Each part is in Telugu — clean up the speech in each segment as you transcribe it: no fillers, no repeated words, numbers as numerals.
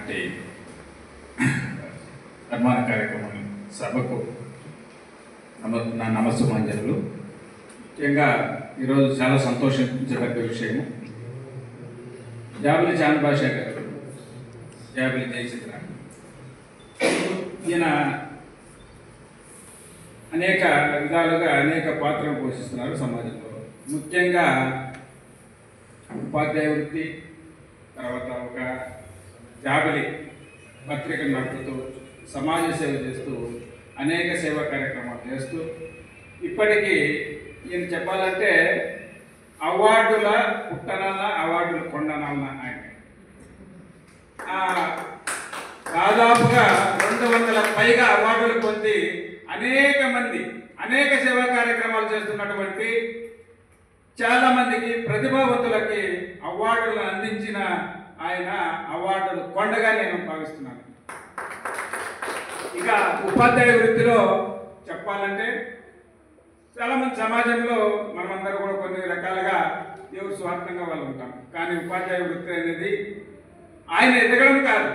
చేస్తున్నటువంటి సన్మాన కార్యక్రమం సభకు నా నమస్సుమాంజలు. ముఖ్యంగా ఈరోజు చాలా సంతోషించదగ్గ విషయము, జాబిలి చాంద్భాష గారు, జాబిలి జయచిత్ర, ఈయన అనేక విధాలుగా అనేక పాత్రలు పోషిస్తున్నారు సమాజంలో. ముఖ్యంగా ఉపాధ్యాయ వృత్తి, తర్వాత ఒక జాబిలి పత్రికను నడుపుతూ సమాజ సేవ చేస్తూ అనేక సేవా కార్యక్రమాలు చేస్తూ ఇప్పటికీ ఈయన చెప్పాలంటే అవార్డుల పుట్టనాల, అవార్డుల కొండనాల ఆయన దాదాపుగా 200 పైగా అవార్డులు పొంది అనేక మంది అనేక సేవా కార్యక్రమాలు చేస్తున్నటువంటి చాలా మందికి ప్రతిభావంతులకి అవార్డులను అందించిన ఆయన అవార్డులు కొండగా నేను భావిస్తున్నాను. ఇక ఉపాధ్యాయ వృత్తిలో చెప్పాలంటే చాలామంది సమాజంలో మనమందరూ కూడా కొన్ని రకాలుగా ఎవరు స్వార్థంగా వాళ్ళు ఉంటాం. కానీ ఉపాధ్యాయ వృత్తి అనేది ఆయన ఎదగడం కాదు,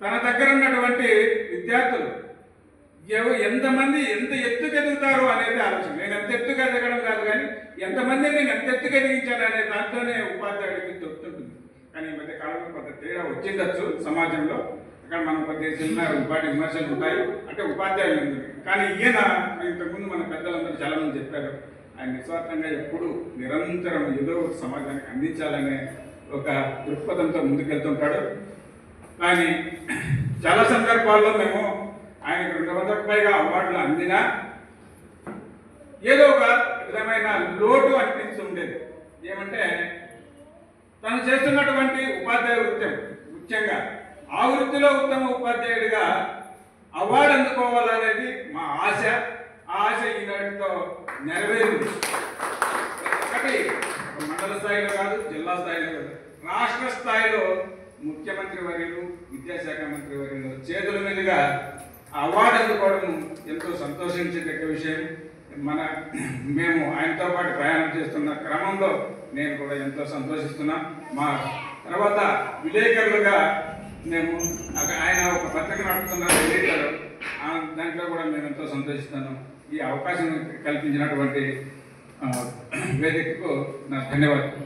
తన దగ్గర ఉన్నటువంటి విద్యార్థులు ఎంతమంది ఎంత ఎత్తుకు ఎదుగుతారు అనేది ఆలోచన. నేను ఎంత ఎత్తుకు ఎదగడం కాదు, కానీ ఎంతమందిని నేను ఎంత ఎత్తుకు ఎదిగించాను అనే దాంట్లోనే ఉపాధ్యాయుడికి దొరుకుతుంది. కానీ ఈ మధ్య కాలంలో కొంత తేడా వచ్చిండొచ్చు సమాజంలో, అక్కడ మనం కొద్దిగా చిన్న ఉపాధి విమర్శలు ఉంటాయి అంటే ఉపాధ్యాయులు. కానీ ఈయన ఇంతకుముందు మన పెద్దలందరూ చాలామంది చెప్పారు, ఆయన నిస్వార్థంగా ఎప్పుడు నిరంతరం ఏదో సమాజానికి అందించాలనే ఒక దృక్పథంతో ముందుకెళ్తుంటాడు. కానీ చాలా సందర్భాల్లో మేము ఆయనకు 200 పైగా అవార్డులు అందినా ఏదో ఒక విధమైన లోటు అనిపిస్తుండేది. ఏమంటే తను చేస్తున్నటువంటి ఉపాధ్యాయ వృత్తి ముఖ్యంగా ఆ వృత్తిలో ఉత్తమ ఉపాధ్యాయుడిగా అవార్డు అందుకోవాలనేది మా ఆశ. ఆ ఆశ ఈనాటితో నెరవేరింది. ఒకటి మండల స్థాయిలో కాదు, జిల్లా స్థాయిలో కాదు, రాష్ట్ర స్థాయిలో ముఖ్యమంత్రి వర్యులు, విద్యాశాఖ మంత్రి వర్యులు చేతుల మీదుగా అవార్డు అందుకోవడం ఎంతో సంతోషించదగ్గ విషయం. మేము ఆయనతో పాటు ప్రయాణం చేస్తున్న క్రమంలో నేను కూడా ఎంతో సంతోషిస్తున్నా. మా తర్వాత విలేకరులుగా మేము ఆయన ఒక పత్రిక నడుపుతున్నారు విలేకరు, దాంట్లో కూడా నేను ఎంతో సంతోషిస్తాను. ఈ అవకాశం కల్పించినటువంటి వేదికకు నా ధన్యవాదాలు.